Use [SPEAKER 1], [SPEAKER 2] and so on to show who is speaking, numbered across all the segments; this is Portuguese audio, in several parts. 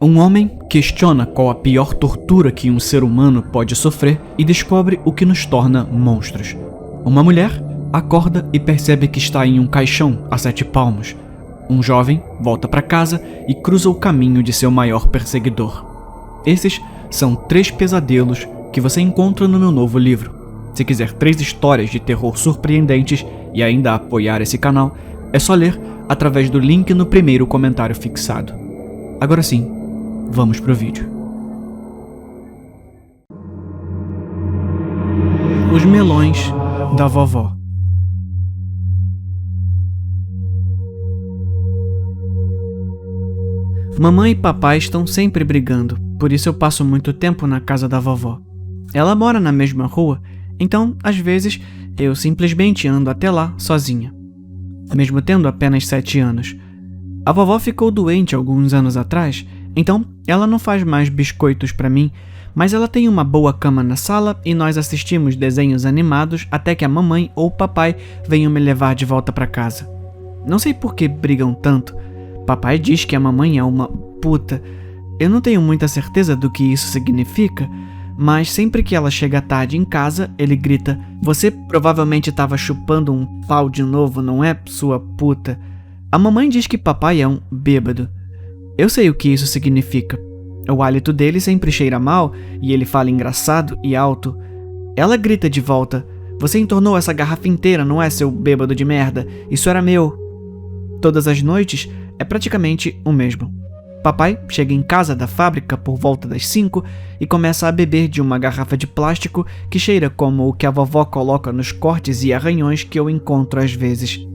[SPEAKER 1] Um homem questiona qual a pior tortura que um ser humano pode sofrer e descobre o que nos torna monstros. Uma mulher acorda e percebe que está em um caixão a 7 palmos. Um jovem volta para casa e cruza o caminho de seu maior perseguidor. Esses são 3 pesadelos que você encontra no meu novo livro. Se quiser 3 histórias de terror surpreendentes e ainda apoiar esse canal, é só ler através do link no primeiro comentário fixado. Agora sim, vamos pro vídeo. Os melões da vovó. Mamãe e papai estão sempre brigando, por isso eu passo muito tempo na casa da vovó. Ela mora na mesma rua, então, às vezes, eu simplesmente ando até lá sozinha. Mesmo tendo apenas 7 anos. A vovó ficou doente alguns anos atrás, então ela não faz mais biscoitos para mim, mas ela tem uma boa cama na sala e nós assistimos desenhos animados até que a mamãe ou o papai venham me levar de volta para casa. Não sei por que brigam tanto. Papai diz que a mamãe é uma puta. Eu não tenho muita certeza do que isso significa, mas sempre que ela chega tarde em casa, ele grita: "Você provavelmente estava chupando um pau de novo, não é, sua puta?" A mamãe diz que papai é um bêbado. Eu sei o que isso significa. O hálito dele sempre cheira mal e ele fala engraçado e alto. Ela grita de volta: "Você entornou essa garrafa inteira, não é, seu bêbado de merda? Isso era meu." Todas as noites é praticamente o mesmo. Papai chega em casa da fábrica por volta das 5 e começa a beber de uma garrafa de plástico que cheira como o que a vovó coloca nos cortes e arranhões que eu encontro às vezes.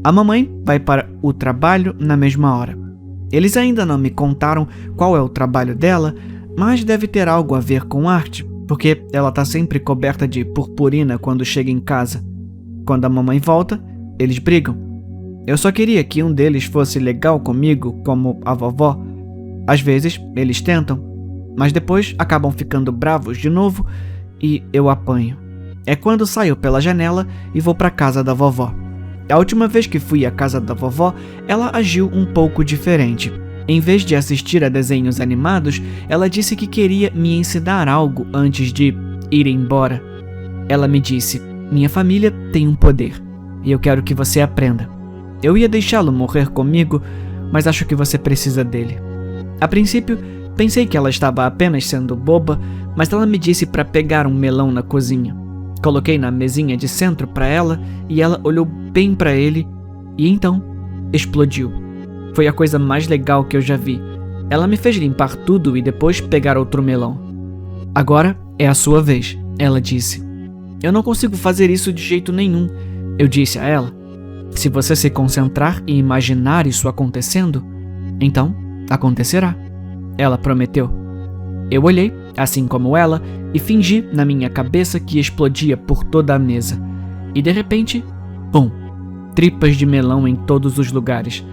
[SPEAKER 1] A mamãe vai para o trabalho na mesma hora. Eles ainda não me contaram qual é o trabalho dela, mas deve ter algo a ver com arte, porque ela está sempre coberta de purpurina quando chega em casa. Quando a mamãe volta, eles brigam. Eu só queria que um deles fosse legal comigo, como a vovó. Às vezes, eles tentam, mas depois acabam ficando bravos de novo e eu apanho. É quando saio pela janela e vou para casa da vovó. A última vez que fui à casa da vovó, ela agiu um pouco diferente. Em vez de assistir a desenhos animados, ela disse que queria me ensinar algo antes de ir embora. Ela me disse: "Minha família tem um poder, e eu quero que você aprenda. Eu ia deixá-lo morrer comigo, mas acho que você precisa dele." A princípio, pensei que ela estava apenas sendo boba, mas ela me disse para pegar um melão na cozinha. Coloquei na mesinha de centro para ela e ela olhou bem para ele e então explodiu. Foi a coisa mais legal que eu já vi. Ela me fez limpar tudo e depois pegar outro melão. "Agora é a sua vez", ela disse. "Eu não consigo fazer isso de jeito nenhum", eu disse a ela. "Se você se concentrar e imaginar isso acontecendo, então acontecerá", ela prometeu. Eu olhei, assim como ela, e fingi na minha cabeça que explodia por toda a mesa. E de repente, pum! Tripas de melão em todos os lugares.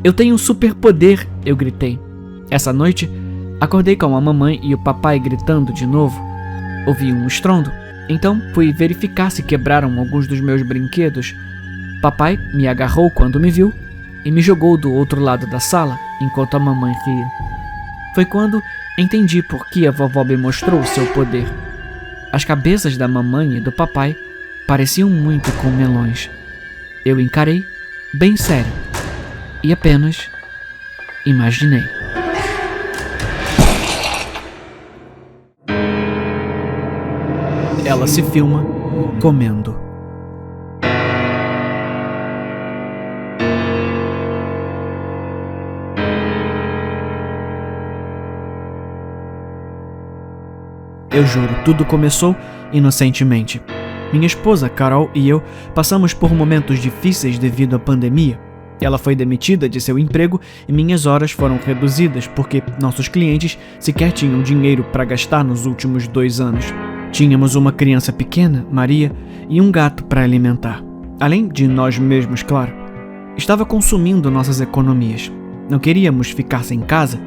[SPEAKER 1] "Eu tenho um superpoder", eu gritei. Essa noite, acordei com a mamãe e o papai gritando de novo. Ouvi um estrondo, então fui verificar se quebraram alguns dos meus brinquedos. Papai me agarrou quando me viu e me jogou do outro lado da sala enquanto a mamãe ria. Foi quando entendi por que a vovó me mostrou seu poder. As cabeças da mamãe e do papai pareciam muito com melões. Eu encarei, bem sério, e apenas imaginei. Ela se filma comendo. Eu juro, tudo começou inocentemente. Minha esposa, Carol, e eu passamos por momentos difíceis devido à pandemia. Ela foi demitida de seu emprego e minhas horas foram reduzidas porque nossos clientes sequer tinham dinheiro para gastar nos últimos 2 anos. Tínhamos uma criança pequena, Maria, e um gato para alimentar. Além de nós mesmos, claro. Estava consumindo nossas economias. Não queríamos ficar sem casa.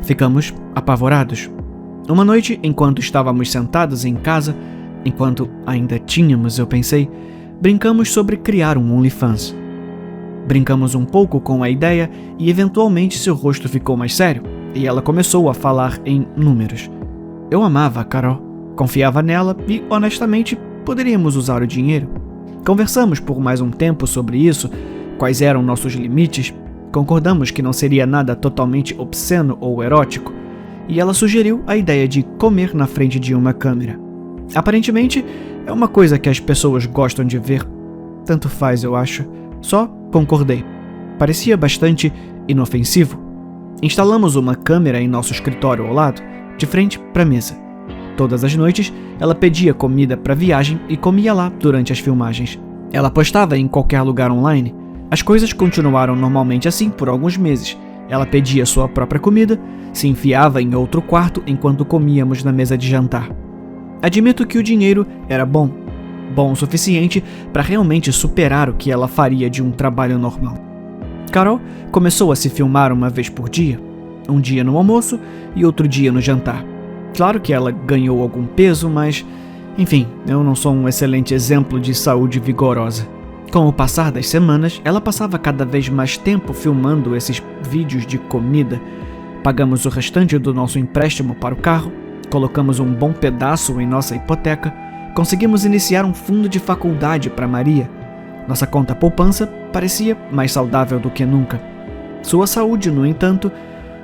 [SPEAKER 1] Ficamos apavorados. Uma noite, enquanto estávamos sentados em casa, enquanto ainda tínhamos, eu pensei, brincamos sobre criar um OnlyFans. Brincamos um pouco com a ideia e eventualmente seu rosto ficou mais sério. e ela começou a falar em números. Eu amava a Carol, confiava nela e, honestamente, poderíamos usar o dinheiro. Conversamos por mais um tempo sobre isso, quais eram nossos limites, concordamos que não seria nada totalmente obsceno ou erótico, e ela sugeriu a ideia de comer na frente de uma câmera. Aparentemente, é uma coisa que as pessoas gostam de ver. Tanto faz, eu acho. Só concordei. Parecia bastante inofensivo. Instalamos uma câmera em nosso escritório ao lado, de frente para a mesa. Todas as noites, ela pedia comida para viagem e comia lá durante as filmagens. Ela postava em qualquer lugar online. As coisas continuaram normalmente assim por alguns meses. Ela pedia sua própria comida, se enfiava em outro quarto enquanto comíamos na mesa de jantar. Admito que o dinheiro era bom o suficiente para realmente superar o que ela faria de um trabalho normal. Carol começou a se filmar uma vez por dia, um dia no almoço e outro dia no jantar. Claro que ela ganhou algum peso, mas, enfim, eu não sou um excelente exemplo de saúde vigorosa. Com o passar das semanas, ela passava cada vez mais tempo filmando esses vídeos de comida. Pagamos o restante do nosso empréstimo para o carro, colocamos um bom pedaço em nossa hipoteca, conseguimos iniciar um fundo de faculdade para Maria. Nossa conta poupança parecia mais saudável do que nunca. Sua saúde, no entanto,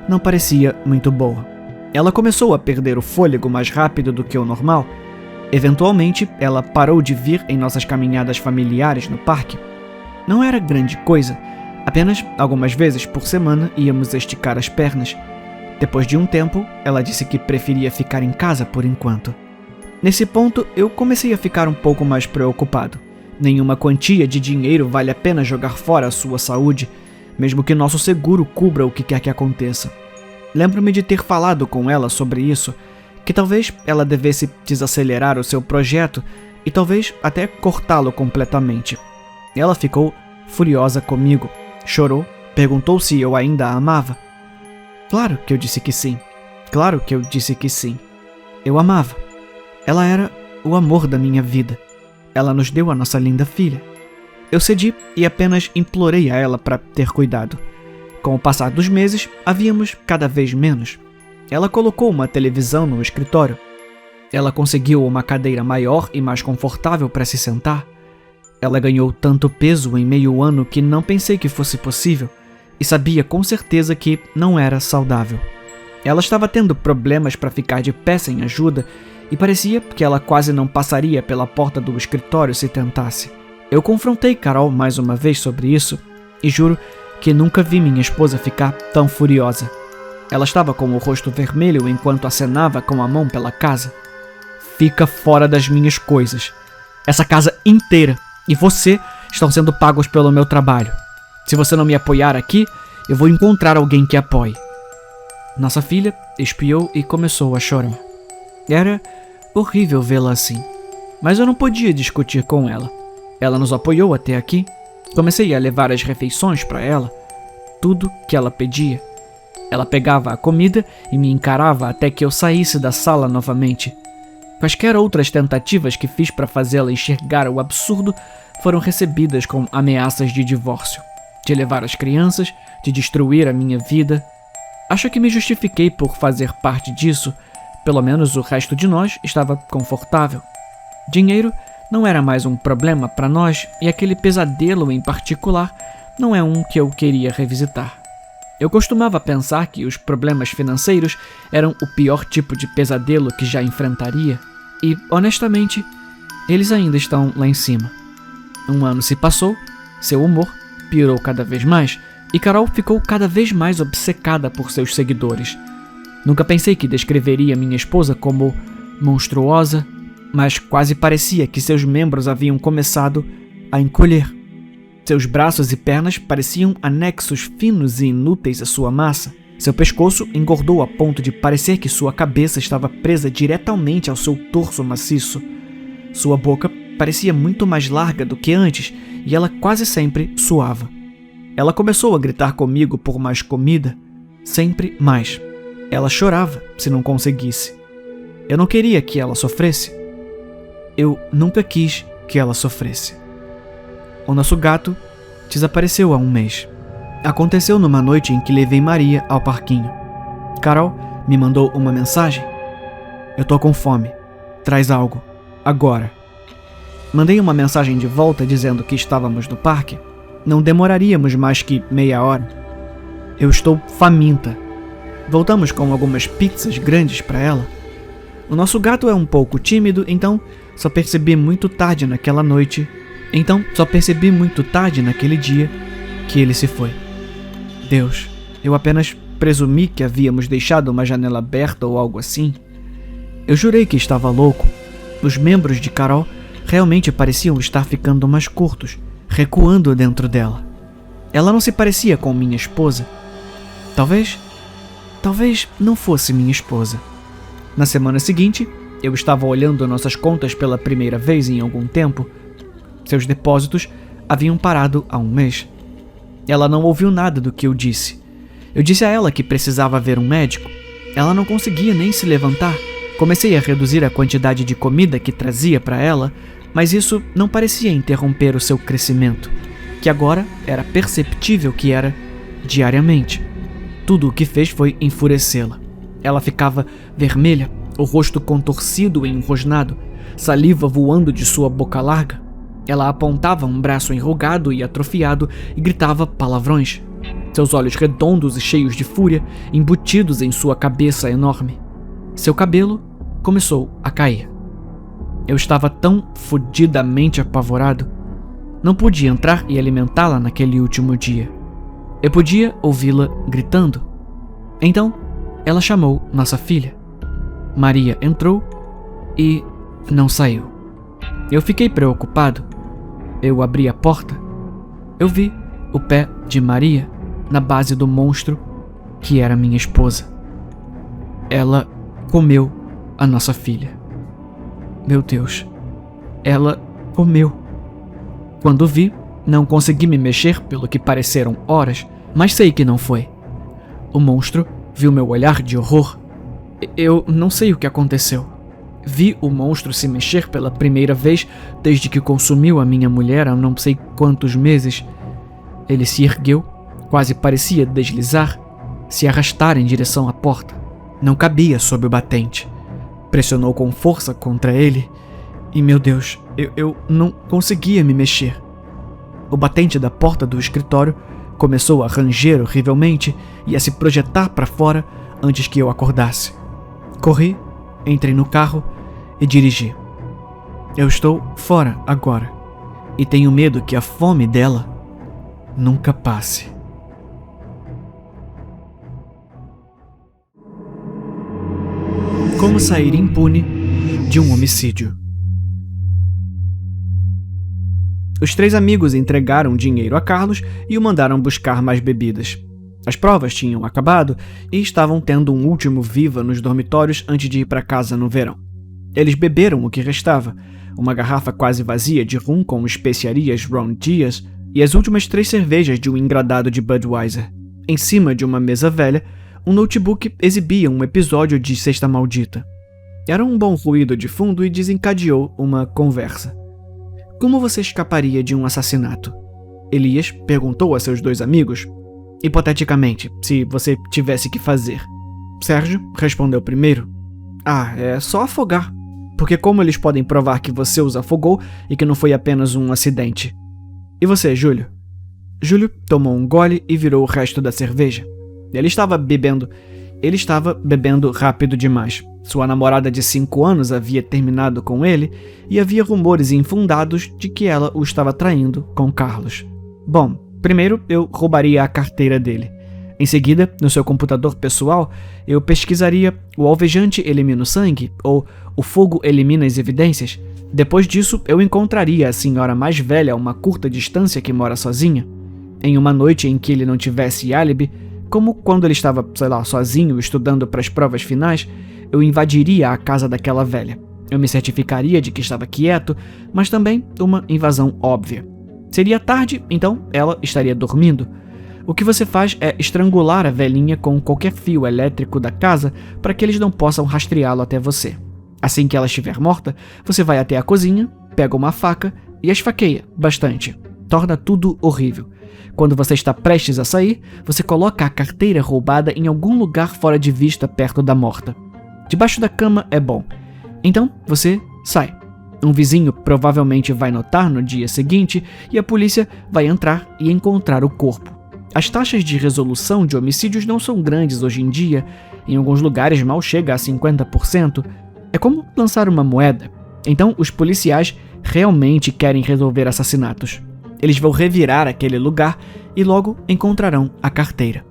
[SPEAKER 1] não parecia muito boa. Ela começou a perder o fôlego mais rápido do que o normal. Eventualmente, ela parou de vir em nossas caminhadas familiares no parque. Não era grande coisa, apenas algumas vezes por semana íamos esticar as pernas. Depois de um tempo, ela disse que preferia ficar em casa por enquanto. Nesse ponto, eu comecei a ficar um pouco mais preocupado. Nenhuma quantia de dinheiro vale a pena jogar fora a sua saúde, mesmo que nosso seguro cubra o que quer que aconteça. Lembro-me de ter falado com ela sobre isso, que talvez ela devesse desacelerar o seu projeto e talvez até cortá-lo completamente. Ela ficou furiosa comigo, chorou, perguntou se eu ainda a amava. Claro que eu disse que sim. Claro que eu disse que sim. Eu amava. Ela era o amor da minha vida. Ela nos deu a nossa linda filha. Eu cedi e apenas implorei a ela para ter cuidado. Com o passar dos meses, havíamos cada vez menos. Ela colocou uma televisão no escritório. Ela conseguiu uma cadeira maior e mais confortável para se sentar. Ela ganhou tanto peso em meio ano que não pensei que fosse possível e sabia com certeza que não era saudável. Ela estava tendo problemas para ficar de pé sem ajuda e parecia que ela quase não passaria pela porta do escritório se tentasse. Eu confrontei Carol mais uma vez sobre isso e juro que nunca vi minha esposa ficar tão furiosa. Ela estava com o rosto vermelho enquanto acenava com a mão pela casa. Fica fora das minhas coisas. Essa casa inteira e você estão sendo pagos pelo meu trabalho. Se você não me apoiar aqui, eu vou encontrar alguém que apoie. Nossa filha espiou e começou a chorar. Era horrível vê-la assim, mas eu não podia discutir com ela. Ela nos apoiou até aqui. Comecei a levar as refeições para ela, tudo que ela pedia. Ela pegava a comida e me encarava até que eu saísse da sala novamente. Quaisquer outras tentativas que fiz para fazê-la enxergar o absurdo foram recebidas com ameaças de divórcio, de levar as crianças, de destruir a minha vida. Acho que me justifiquei por fazer parte disso. Pelo menos o resto de nós estava confortável. Dinheiro não era mais um problema para nós e aquele pesadelo em particular não é um que eu queria revisitar. Eu costumava pensar que os problemas financeiros eram o pior tipo de pesadelo que já enfrentaria e, honestamente, eles ainda estão lá em cima. Um ano se passou, seu humor piorou cada vez mais e Carol ficou cada vez mais obcecada por seus seguidores. Nunca pensei que descreveria minha esposa como monstruosa, mas quase parecia que seus membros haviam começado a encolher. Seus braços e pernas pareciam anexos finos e inúteis à sua massa. Seu pescoço engordou a ponto de parecer que sua cabeça estava presa diretamente ao seu torso maciço. Sua boca parecia muito mais larga do que antes e ela quase sempre suava. Ela começou a gritar comigo por mais comida, sempre mais. Ela chorava se não conseguisse. Eu não queria que ela sofresse. Eu nunca quis que ela sofresse. O nosso gato desapareceu há um mês. Aconteceu numa noite em que levei Maria ao parquinho. Carol me mandou uma mensagem. Eu tô com fome. Traz algo. Agora. Mandei uma mensagem de volta dizendo que estávamos no parque. Não demoraríamos mais que meia hora. Eu estou faminta. Voltamos com algumas pizzas grandes para ela. O nosso gato é um pouco tímido, então só percebi muito tarde naquele dia que ele se foi. Deus, eu apenas presumi que havíamos deixado uma janela aberta ou algo assim. Eu jurei que estava louco. Os membros de Carol realmente pareciam estar ficando mais curtos, recuando dentro dela. Ela não se parecia com minha esposa. Talvez não fosse minha esposa. Na semana seguinte, eu estava olhando nossas contas pela primeira vez em algum tempo. Seus depósitos haviam parado há um mês. Ela não ouviu nada do que eu disse. Eu disse a ela que precisava ver um médico. Ela não conseguia nem se levantar. Comecei a reduzir a quantidade de comida que trazia para ela, mas isso não parecia interromper o seu crescimento, que agora era perceptível que era diariamente. Tudo o que fez foi enfurecê-la. Ela ficava vermelha, o rosto contorcido e enrosnado, saliva voando de sua boca larga. Ela apontava um braço enrugado e atrofiado e gritava palavrões. Seus olhos redondos e cheios de fúria, embutidos em sua cabeça enorme. Seu cabelo começou a cair. Eu estava tão fodidamente apavorado. Não podia entrar e alimentá-la naquele último dia. Eu podia ouvi-la gritando. Então, ela chamou nossa filha. Maria entrou e não saiu. Eu fiquei preocupado. Eu abri a porta. Eu vi o pé de Maria na base do monstro que era minha esposa. Ela comeu a nossa filha. Meu Deus, ela comeu. Quando vi, não consegui me mexer pelo que pareceram horas, mas sei que não foi. O monstro viu meu olhar de horror. Eu não sei o que aconteceu. Vi o monstro se mexer pela primeira vez desde que consumiu a minha mulher há não sei quantos meses. Ele se ergueu, quase parecia deslizar, se arrastar em direção à porta. Não cabia sob o batente. Pressionou com força contra ele e, meu Deus, eu não conseguia me mexer. O batente da porta do escritório começou a ranger horrivelmente e a se projetar para fora antes que eu acordasse. Corri, entrei no carro e dirigi. Eu estou fora agora e tenho medo que a fome dela nunca passe. Como sair impune de um homicídio. Os 3 amigos entregaram dinheiro a Carlos e o mandaram buscar mais bebidas. As provas tinham acabado e estavam tendo um último viva nos dormitórios antes de ir para casa no verão. Eles beberam o que restava, uma garrafa quase vazia de rum com especiarias Ron Diaz e as últimas 3 cervejas de um engradado de Budweiser. Em cima de uma mesa velha, um notebook exibia um episódio de Sexta Maldita. Era um bom ruído de fundo e desencadeou uma conversa. Como você escaparia de um assassinato? Elias perguntou a seus 2 amigos. Hipoteticamente, se você tivesse que fazer. Sérgio respondeu primeiro. É só afogar. Porque como eles podem provar que você os afogou e que não foi apenas um acidente? E você, Júlio? Júlio tomou um gole e virou o resto da cerveja. Ele estava bebendo rápido demais. Sua namorada de 5 anos havia terminado com ele e havia rumores infundados de que ela o estava traindo com Carlos. Bom, primeiro eu roubaria a carteira dele. Em seguida, no seu computador pessoal, eu pesquisaria o alvejante elimina o sangue ou o fogo elimina as evidências. Depois disso, eu encontraria a senhora mais velha a uma curta distância que mora sozinha. Em uma noite em que ele não tivesse álibi, como quando ele estava, sozinho estudando para as provas finais, eu invadiria a casa daquela velha. Eu me certificaria de que estava quieto, mas também uma invasão óbvia. Seria tarde, então ela estaria dormindo. O que você faz é estrangular a velhinha com qualquer fio elétrico da casa para que eles não possam rastreá-lo até você. Assim que ela estiver morta, você vai até a cozinha, pega uma faca e a esfaqueia bastante. torna tudo horrível. Quando você está prestes a sair, você coloca a carteira roubada em algum lugar fora de vista perto da morta. Debaixo da cama é bom. Então, você sai. Um vizinho provavelmente vai notar no dia seguinte e a polícia vai entrar e encontrar o corpo. As taxas de resolução de homicídios não são grandes hoje em dia. Em alguns lugares mal chega a 50%. É como lançar uma moeda. Então, os policiais realmente querem resolver assassinatos. Eles vão revirar aquele lugar e logo encontrarão a carteira.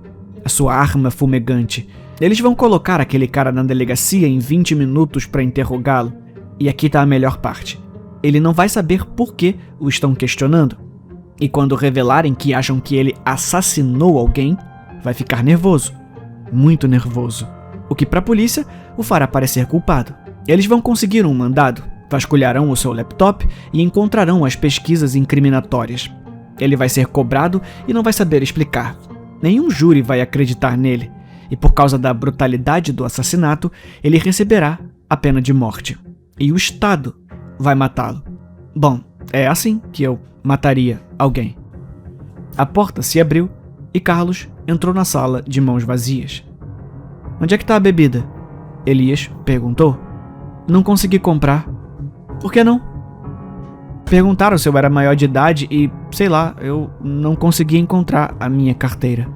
[SPEAKER 1] A sua arma fumegante. Eles vão colocar aquele cara na delegacia em 20 minutos para interrogá-lo. E aqui está a melhor parte. Ele não vai saber por que o estão questionando. E quando revelarem que acham que ele assassinou alguém, vai ficar nervoso. Muito nervoso. O que para a polícia o fará parecer culpado. Eles vão conseguir um mandado, vasculharão o seu laptop e encontrarão as pesquisas incriminatórias. Ele vai ser cobrado e não vai saber explicar. Nenhum júri vai acreditar nele. E por causa da brutalidade do assassinato, ele receberá a pena de morte. E o Estado vai matá-lo. Bom, é assim que eu mataria alguém. A porta se abriu e Carlos entrou na sala de mãos vazias. Onde é que está a bebida? Elias perguntou. Não consegui comprar. Por que não? Perguntaram se eu era maior de idade e, sei lá, eu não consegui encontrar a minha carteira.